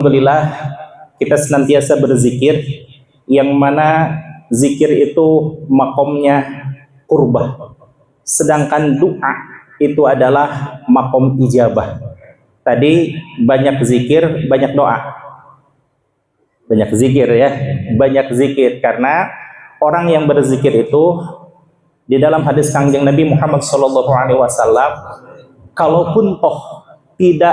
Alhamdulillah kita senantiasa berzikir, yang mana zikir itu makomnya qurbah, sedangkan doa itu adalah makom ijabah. Tadi banyak zikir, banyak doa. Banyak zikir ya, banyak zikir, karena orang yang berzikir itu di dalam hadis Kangjeng Nabi Muhammad SAW, kalaupun toh tidak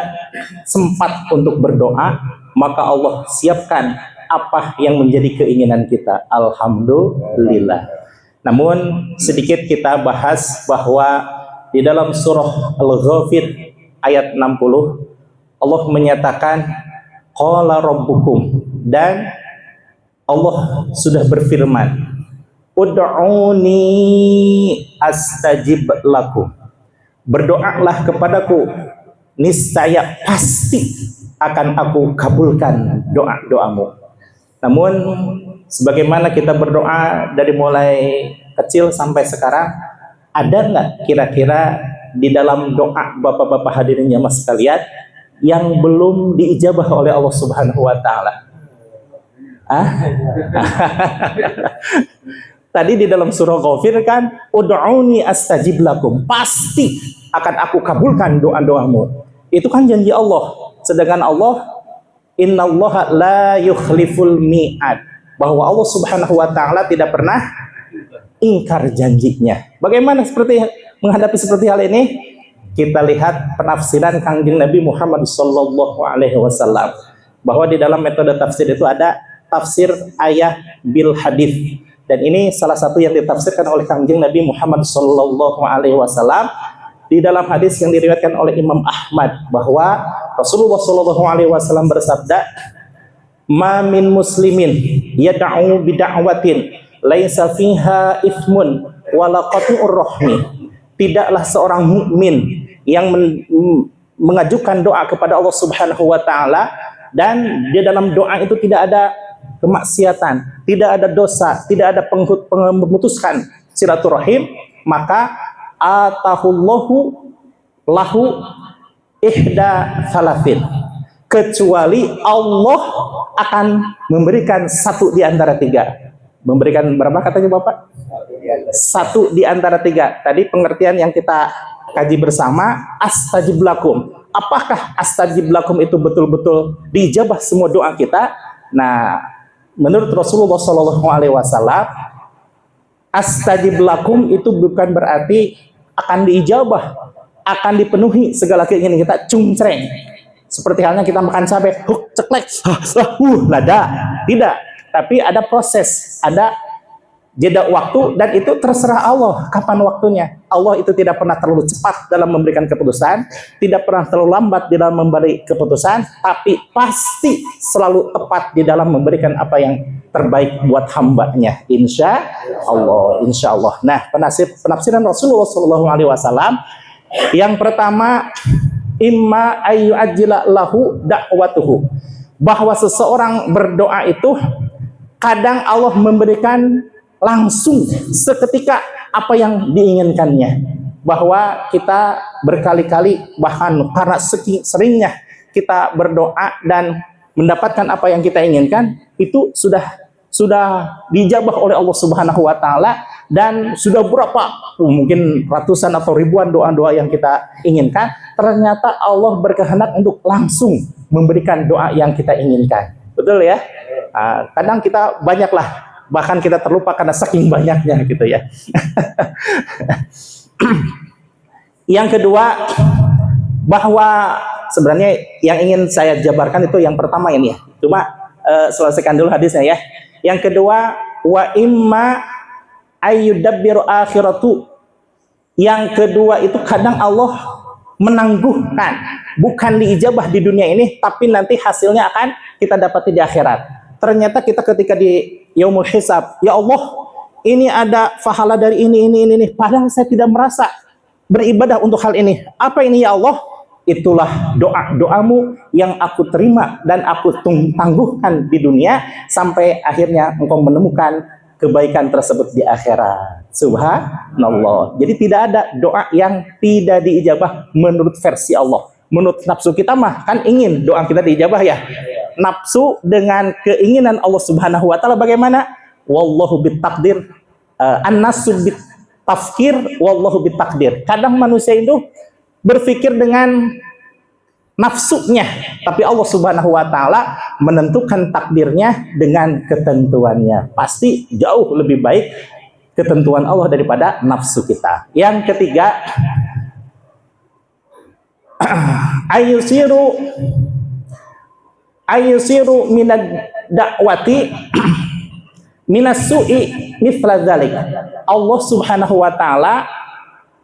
sempat untuk berdoa, maka Allah siapkan apa yang menjadi keinginan kita. Alhamdulillah. Namun sedikit kita bahas bahwa di dalam surah Al-Ghafir ayat 60 Allah menyatakan qala rabbukum, dan Allah sudah berfirman, ud'uni astajib lakum, berdoalah kepadaku, niscaya pasti akan aku kabulkan doa-doamu. Namun sebagaimana kita berdoa dari mulai kecil sampai sekarang, ada nggak kira-kira di dalam doa bapak-bapak hadirin jamaah sekalian yang belum diijabah oleh Allah Subhanahu wa taala? Tadi di dalam surah Ghafir kan, ud'uni astajib lakum, pasti akan aku kabulkan doa-doamu. Itu kan janji Allah. Sedangkan Allah, innallaha la yukhliful mi'ad, bahwa Allah Subhanahu wa taala tidak pernah ingkar janjinya. Bagaimana menghadapi seperti hal ini? Kita lihat penafsiran Kangjeng Nabi Muhammad SAW, bahwa di dalam metode tafsir itu ada tafsir ayah bil hadis, dan ini salah satu yang ditafsirkan oleh Kangjeng Nabi Muhammad SAW di dalam hadis yang diriwayatkan oleh Imam Ahmad, bahwa Rasulullah SAW bersabda, ma min muslimin yad'u bid'awatin laisa fiha ithmun wala qati'ur rahmi, tidaklah seorang mukmin yang mengajukan doa kepada Allah Subhanahu wa taala dan di dalam doa itu tidak ada kemaksiatan, tidak ada dosa, tidak ada memutuskan silaturahim, maka atahullahu lahu ihda salatin, kecuali Allah akan memberikan satu di antara tiga. Memberikan berapa katanya Bapak? Satu di antara tiga. Tadi pengertian yang kita kaji bersama, astajib lakum. Apakah astajib lakum itu betul-betul diijabah semua doa kita? Nah, menurut Rasulullah SAW, astajib lakum itu bukan berarti akan diijabah, akan dipenuhi segala keinginan kita cungcreng. Seperti halnya kita makan cabai, ceklek, lada. Tidak, tapi ada proses, ada jeda waktu, dan itu terserah Allah kapan waktunya. Allah itu tidak pernah terlalu cepat dalam memberikan keputusan, tidak pernah terlalu lambat di dalam memberi keputusan, tapi pasti selalu tepat di dalam memberikan apa yang terbaik buat hambanya, insya Allah. Nah, penafsiran Rasulullah SAW yang pertama, imma ayu ajila lahu dakwatuhu, bahwa seseorang berdoa itu kadang Allah memberikan langsung seketika apa yang diinginkannya, bahwa kita berkali-kali bahkan karena seringnya kita berdoa dan mendapatkan apa yang kita inginkan, itu sudah dijabah oleh Allah Subhanahu wa taala, dan sudah berapa mungkin ratusan atau ribuan doa-doa yang kita inginkan, ternyata Allah berkehendak untuk langsung memberikan doa yang kita inginkan. Betul ya? Kadang kita banyaklah, bahkan kita terlupa karena saking banyaknya gitu ya. Yang kedua, bahwa sebenarnya yang ingin saya jabarkan itu yang pertama ini ya. Cuma selesaikan dulu hadisnya ya. Yang kedua, wa imma ayyudabbiru akhiratu. Yang kedua itu kadang Allah menangguhkan, bukan diijabah di dunia ini, tapi nanti hasilnya akan kita dapati di akhirat. Ternyata kita ketika di yaumul hisab, ya Allah, ini ada pahala dari ini, padahal saya tidak merasa beribadah untuk hal ini. Apa ini ya Allah? Itulah doa-doamu yang aku terima dan aku tangguhkan di dunia, sampai akhirnya engkau menemukan kebaikan tersebut di akhirat. Subhanallah. Jadi tidak ada doa yang tidak diijabah menurut versi Allah. Menurut nafsu kita mah kan ingin doa kita diijabah ya. nafsu dengan keinginan Allah Subhanahu wa taala bagaimana? Wallahu bitaqdir, an-nasu bitafkir, wallahu bitaqdir. Kadang manusia itu berpikir dengan nafsunya, tapi Allah Subhanahu wa taala menentukan takdirnya dengan ketentuannya. Pasti jauh lebih baik ketentuan Allah daripada nafsu kita. Yang ketiga, ayusiru minad da'wati minas su'i mithla dzalik. Allah Subhanahu wa taala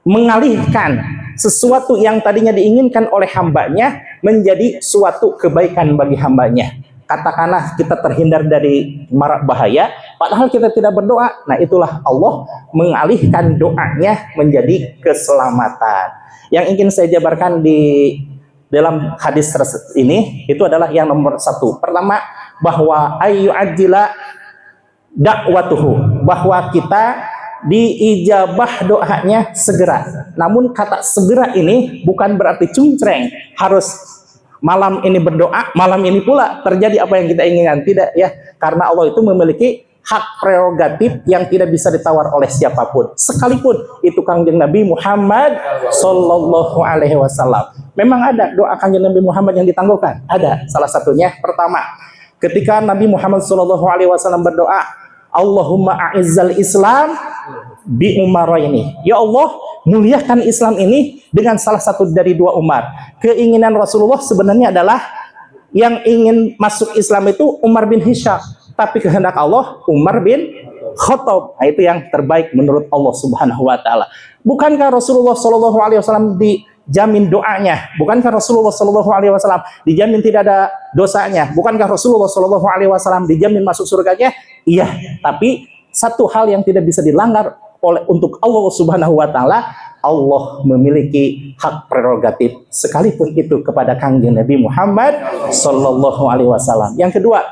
mengalihkan sesuatu yang tadinya diinginkan oleh hambanya menjadi suatu kebaikan bagi hambanya. Katakanlah kita terhindar dari mara bahaya, padahal kita tidak berdoa. Nah, itulah Allah mengalihkan doanya menjadi keselamatan. Yang ingin saya jabarkan di dalam hadis ini itu adalah yang nomor 1. Pertama, bahwa ayu ajila dakwatuhu, bahwa kita diijabah doanya segera. Namun kata segera ini bukan berarti cungcreng harus malam ini berdoa, malam ini pula terjadi apa yang kita inginkan. Tidak ya, karena Allah itu memiliki hak prerogatif yang tidak bisa ditawar oleh siapapun, sekalipun itu Kangjeng Nabi Muhammad Sallallahu Alaihi Wasallam. Memang ada doa Kangjeng Nabi Muhammad yang ditangguhkan. Ada. Salah satunya pertama, ketika Nabi Muhammad Sallallahu Alaihi Wasallam berdoa, Allahumma a'izzal Islam bi umaraini. Ya Allah, muliakan Islam ini dengan salah satu dari 2 Umar. Keinginan Rasulullah sebenarnya adalah yang ingin masuk Islam itu Umar bin Hisham, tapi kehendak Allah Umar bin Khattab. Nah, itu yang terbaik menurut Allah Subhanahu wa taala. Bukankah Rasulullah Shallallahu alaihi wasallam dijamin doanya? Bukankah Rasulullah Shallallahu alaihi wasallam dijamin tidak ada dosanya? Bukankah Rasulullah Shallallahu alaihi wasallam dijamin masuk surganya? Iya, tapi satu hal yang tidak bisa dilanggar oleh untuk Allah Subhanahu wa taala, Allah memiliki hak prerogatif sekalipun itu kepada Kangjeng Nabi Muhammad Sallallahu alaihi wasallam. Yang kedua,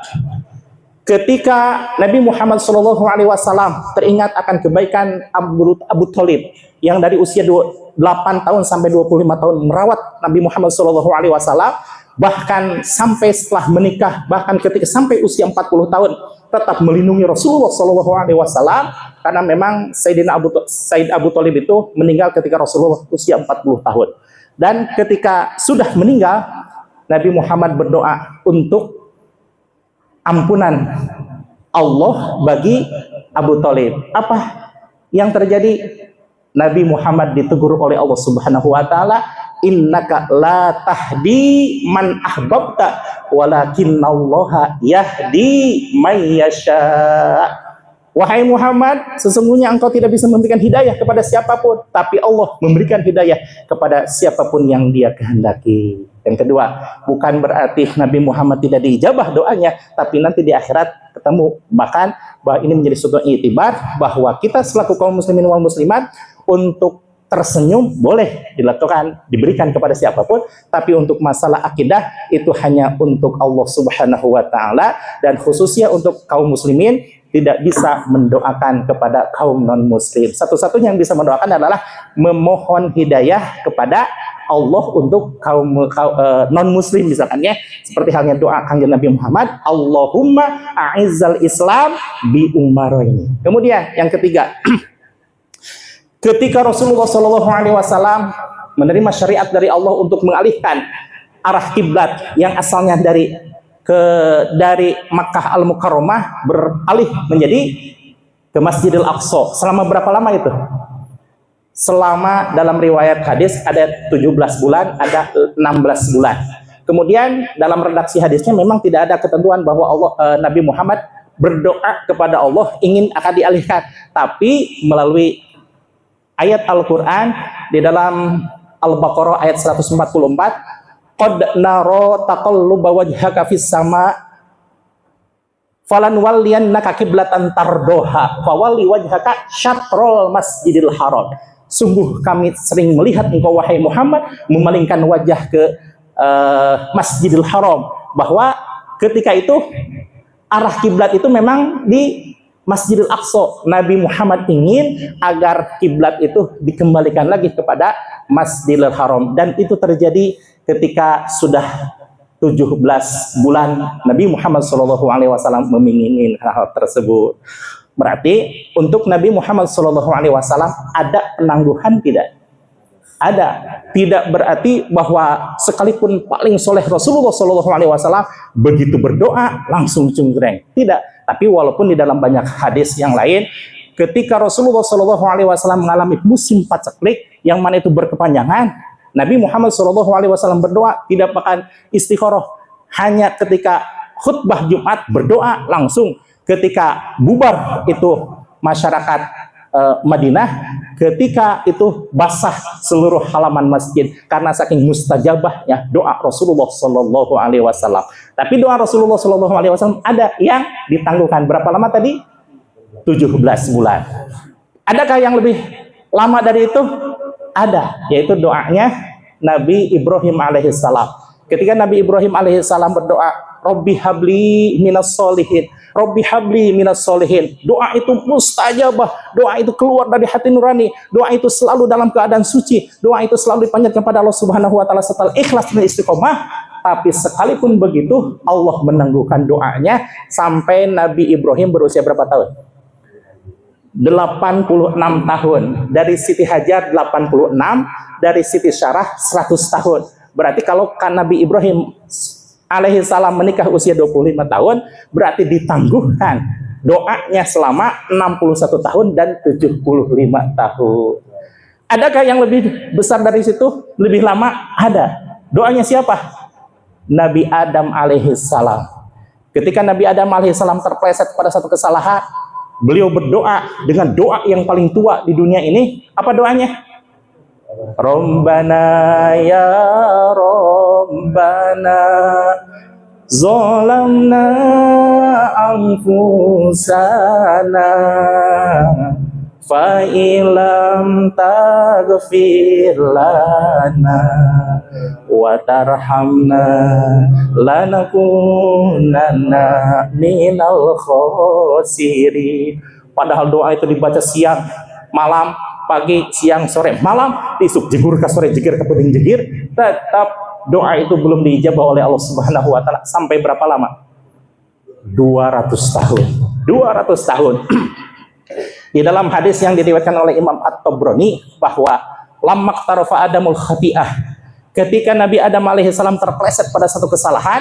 ketika Nabi Muhammad Sallallahu alaihi wasallam teringat akan kebaikan Abu Thalib yang dari usia 8 tahun sampai 25 tahun merawat Nabi Muhammad Sallallahu alaihi wasallam, bahkan sampai setelah menikah, bahkan ketika sampai usia 40 tahun tetap melindungi Rasulullah Sallallahu alaihi wasallam, karena memang Said Abu Thalib itu meninggal ketika Rasulullah usia 40 tahun. Dan ketika sudah meninggal, Nabi Muhammad berdoa untuk ampunan Allah bagi Abu Thalib. Apa yang terjadi? Nabi Muhammad ditegur oleh Allah Subhanahu wa taala, innaka la tahdi man ahbabta walakinallaha yahdi may yasha. Wahai Muhammad, sesungguhnya engkau tidak bisa memberikan hidayah kepada siapapun, tapi Allah memberikan hidayah kepada siapapun yang Dia kehendaki. Yang kedua, bukan berarti Nabi Muhammad tidak diijabah doanya, tapi nanti di akhirat ketemu. Bahkan bahwa ini menjadi suatu iktibar bahwa kita selaku kaum muslimin wal muslimat untuk tersenyum boleh dilakukan, diberikan kepada siapapun, tapi untuk masalah akidah itu hanya untuk Allah Subhanahu wa taala, dan khususnya untuk kaum muslimin tidak bisa mendoakan kepada kaum non muslim. Satu-satunya yang bisa mendoakan adalah memohon hidayah kepada Allah untuk kaum non muslim, misalkan ya, seperti halnya doa Kangjeng Nabi Muhammad, Allahumma a'izzal Islam bi umaraini. Kemudian yang ketiga, ketika Rasulullah Shallallahu alaihi wasallam menerima syariat dari Allah untuk mengalihkan arah kiblat yang asalnya dari Makkah Al-Mukarramah beralih menjadi ke Masjidil Aqsa. Selama berapa lama itu? Selama dalam riwayat hadis ada 17 bulan, ada 16 bulan. Kemudian dalam redaksi hadisnya memang tidak ada ketentuan bahwa Nabi Muhammad berdoa kepada Allah ingin akan dialihkan, tapi melalui ayat Al-Quran di dalam Al-Baqarah ayat 144, qad naro taqalluba wajhaka fis sama falan walliyannaka qiblatan tardoha fawalli wajhaka syatrul masjidil haram. Sungguh kami sering melihat engkau wahai Muhammad memalingkan wajah ke Masjidil Haram, bahwa ketika itu arah kiblat itu memang di Masjidil Aqsa. Nabi Muhammad ingin agar kiblat itu dikembalikan lagi kepada Masjidil Haram, dan itu terjadi ketika sudah 17 bulan Nabi Muhammad SAW menginginkan hal tersebut. Berarti untuk Nabi Muhammad SAW ada penangguhan tidak? Ada. Tidak berarti bahwa sekalipun paling soleh Rasulullah SAW begitu berdoa langsung cungkreng. Tidak. Tapi walaupun di dalam banyak hadis yang lain, ketika Rasulullah SAW mengalami musim paceklik yang mana itu berkepanjangan, Nabi Muhammad SAW berdoa tidak bahkan istikharah. Hanya ketika khutbah Jumat berdoa langsung. Ketika bubar itu masyarakat Madinah, ketika itu basah seluruh halaman masjid karena saking mustajabahnya doa Rasulullah SAW. Tapi doa Rasulullah SAW ada yang ditangguhkan. Berapa lama tadi? 17 bulan. Adakah yang lebih lama dari itu? Ada, yaitu doanya Nabi Ibrahim alaihissalam. Ketika Nabi Ibrahim alaihissalam berdoa, Robbi habli minas solihin, Robbi habli minas solihin. Doa itu mustajabah, doa itu keluar dari hati nurani, doa itu selalu dalam keadaan suci, doa itu selalu dipanjatkan kepada Allah Subhanahu wa taala setelah ikhlas dan istiqomah. Tapi sekalipun begitu, Allah menangguhkan doanya sampai Nabi Ibrahim berusia berapa tahun? 86 tahun. Dari Siti Hajar 86, dari Siti Syarah 100 tahun. Berarti kalau kan Nabi Ibrahim alaihissalam menikah usia 25 tahun, berarti ditangguhkan doanya selama 61 tahun dan 75 tahun. Adakah yang lebih besar dari situ? Lebih lama? Ada. Doanya siapa? Nabi Adam alaihissalam. Ketika Nabi Adam alaihissalam terpleset pada satu kesalahan, beliau berdoa dengan doa yang paling tua di dunia ini. Apa doanya? Rabbana ya Rabbana zalamna anfusana fa ilam taghfir lana wa tarhamna lanakunanna minal khosirin. Padahal doa itu dibaca siang, malam, pagi, siang, sore, malam, isuk jegur ke sore jegir ke puting jegir, tetap doa itu belum diijabah oleh Allah Subhanahu wa taala. Sampai berapa lama? 200 tahun. 200 tahun. Di dalam hadis yang diriwayatkan oleh Imam At-Tabrani bahwa lamma qtarafa Adamul khati'ah, ketika Nabi Adam alaihissalam terpleset pada satu kesalahan,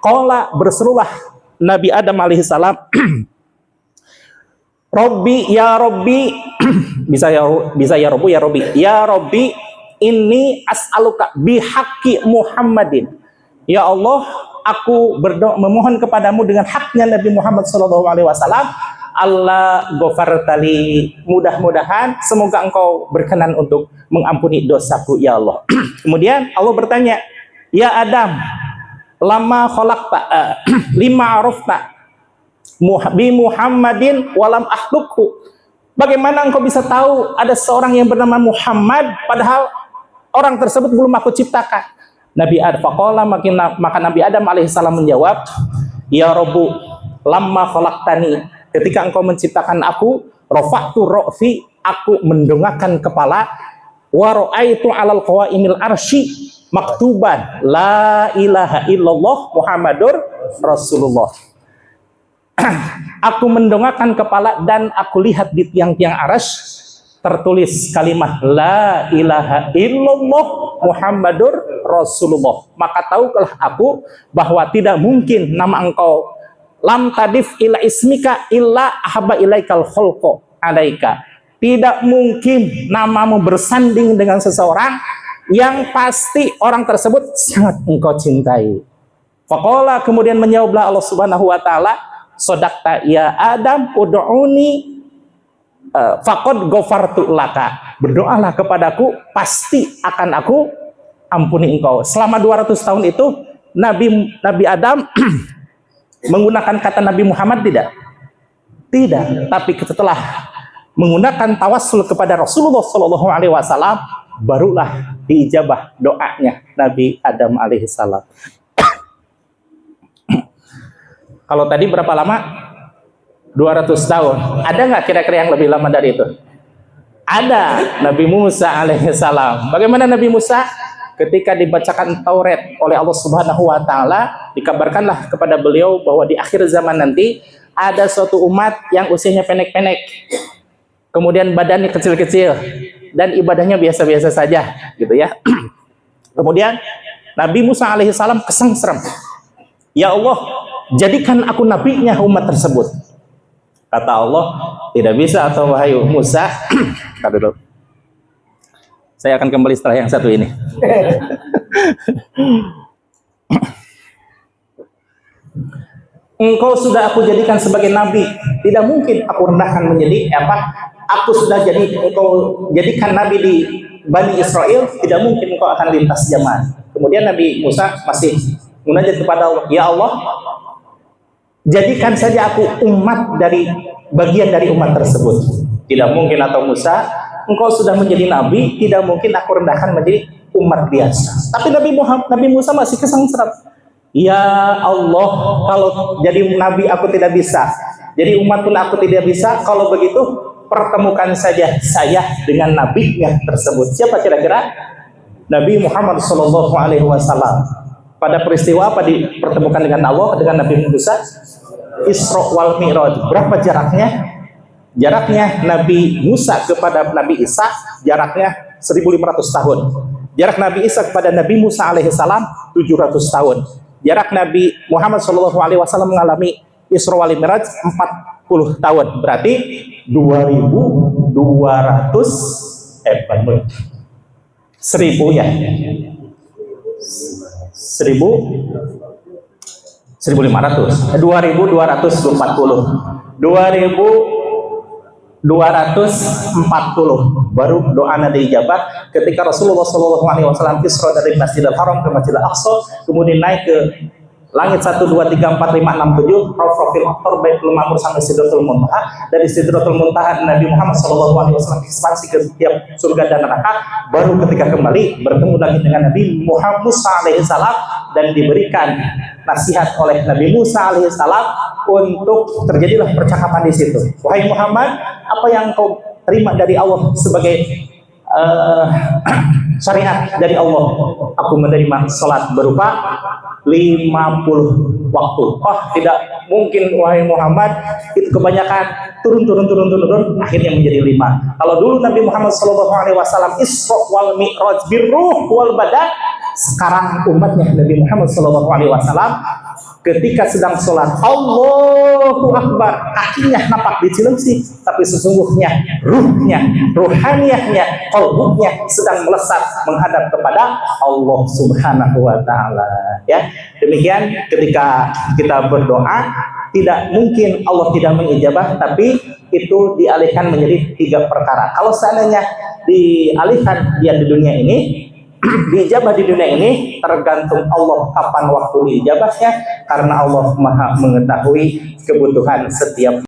qala berserulah Nabi Adam alaihissalam, Robbi ya Robbi, bisa ya Robbi, ya Robbi, ya Robbi, ini as'aluka bihaqqi Muhammadin. Ya Allah, aku berdoa memohon kepadamu dengan haknya Nabi Muhammad SAW. Allah ghafartali, mudah-mudahan semoga engkau berkenan untuk mengampuni dosaku ya Allah. Kemudian Allah bertanya, ya Adam, lama khalaqta lima arafta bi Muhammadin walam ahlukhu. Bagaimana engkau bisa tahu ada seorang yang bernama Muhammad padahal orang tersebut belum aku ciptakan? Nabi Adam faqala, maka Nabi Adam alaihissalam menjawab, ya Rabbu lamma khalaqtani, ketika engkau menciptakan aku, rafa'tu ra'fi, aku mendongakkan kepala, wa ra'aitu 'alal qawaimil arsy maktuban la ilaha illallah Muhammadur Rasulullah. Aku mendongakkan kepala dan aku lihat di tiang-tiang arsy tertulis kalimat la ilaha illallah Muhammadur Rasulullah. Maka tahulah aku bahwa tidak mungkin nama engkau lam tadif ila ismika illa ahabba ilaikal khulqu alaika. Tidak mungkin namamu bersanding dengan seseorang yang pasti orang tersebut sangat engkau cintai. Faqala, kemudian menjawablah Allah Subhanahu wa taala, sodakta ya Adam ud'uni faqad ghafartu laka. Berdoalah kepadaku, pasti akan aku ampuni engkau. Selama 200 tahun itu Nabi Adam menggunakan kata Nabi Muhammad tidak? Tidak. Tapi setelah menggunakan tawassul kepada Rasulullah SAW, barulah diijabah doanya Nabi Adam alaihissalam. Kalau tadi berapa lama? 200 tahun. Ada nggak kira-kira yang lebih lama dari itu? Ada. Nabi Musa alaihissalam. Bagaimana Nabi Musa? ketika dibacakan Taurat oleh Allah Subhanahu wa taala, dikabarkanlah kepada beliau bahwa di akhir zaman nanti ada suatu umat yang usianya pendek-pendek, kemudian badannya kecil-kecil dan ibadahnya biasa-biasa saja, gitu ya. Kemudian Nabi Musa alaihissalam kesengsem, ya Allah, jadikan aku nabinya umat tersebut. Kata Allah, tidak bisa atau wahai Musa. Dulu. Saya akan kembali setelah yang satu ini. Engkau sudah aku jadikan sebagai nabi, tidak mungkin aku rendahkan menjadi apa? Aku sudah engkau jadikan nabi di Bani Israel, tidak mungkin engkau akan lintas zaman. Kemudian Nabi Musa masih munajat kepada Allah, ya Allah, jadikan saja aku umat dari bagian dari umat tersebut. Tidak mungkin atau Musa, engkau sudah menjadi nabi, tidak mungkin aku rendahkan menjadi umat biasa. Tapi Nabi Musa masih kesengsem. Ya Allah, kalau jadi nabi aku tidak bisa, jadi umat pun aku tidak bisa. Kalau begitu, pertemukan saja saya dengan nabinya tersebut. Siapa kira-kira? Nabi Muhammad Shallallahu Alaihi Wasallam. Pada peristiwa apa dipertemukan dengan Allah, dengan Nabi Musa? Isra wal Mi'raj. Berapa jaraknya? Jaraknya Nabi Musa kepada Nabi Isa jaraknya 1500 tahun. Jarak Nabi Isa kepada Nabi Musa alaihissalam 700 tahun. Jarak Nabi Muhammad sallallahu alaihi wasallam mengalami Isra wal Mi'raj 40 tahun. Berarti 2200 1000 ya. 1500 2240 2240 baru doa dijabah ketika Rasulullah Shallallahu Alaihi Wasallam Isra dari Masjidil Haram ke Masjidil Aqsa, kemudian naik ke langit 1, 2, 3, 4, 5, 6, 7 Raufil Akbar Baitul Ma'mur sampai Sidratul Muntaha. Dari Sidratul Muntaha Nabi Muhammad Shallallahu Alaihi Wasallam ekspansi ke setiap surga dan neraka, baru ketika kembali bertemu lagi dengan Nabi Muhammad Musa alaihissalam dan diberikan nasihat oleh Nabi Musa alaihissalam untuk terjadilah percakapan di situ. Wahai Muhammad, apa yang kau terima dari Allah sebagai syariat dari Allah? Aku menerima salat berupa 50 waktu. Oh, tidak mungkin wahai Muhammad, itu kebanyakan turun akhirnya menjadi 5. Kalau dulu Nabi Muhammad SAW Isra wal Mi'raj birruh wal badan, sekarang umatnya Nabi Muhammad SAW ketika sedang sholat Allahu Akbar, kakinya nampak di Cilengsi, tapi sesungguhnya ruhaniyahnya, qalbunya sedang melesat menghadap kepada Allah Subhanahu wa taala. Ya, demikian ketika kita berdoa, tidak mungkin Allah tidak mengijabah, tapi itu dialihkan menjadi 3 perkara. Kalau seandainya dialihkan dia di dunia ini, diijabah di dunia ini, tergantung Allah kapan waktu diijabahnya, karena Allah Maha mengetahui kebutuhan setiap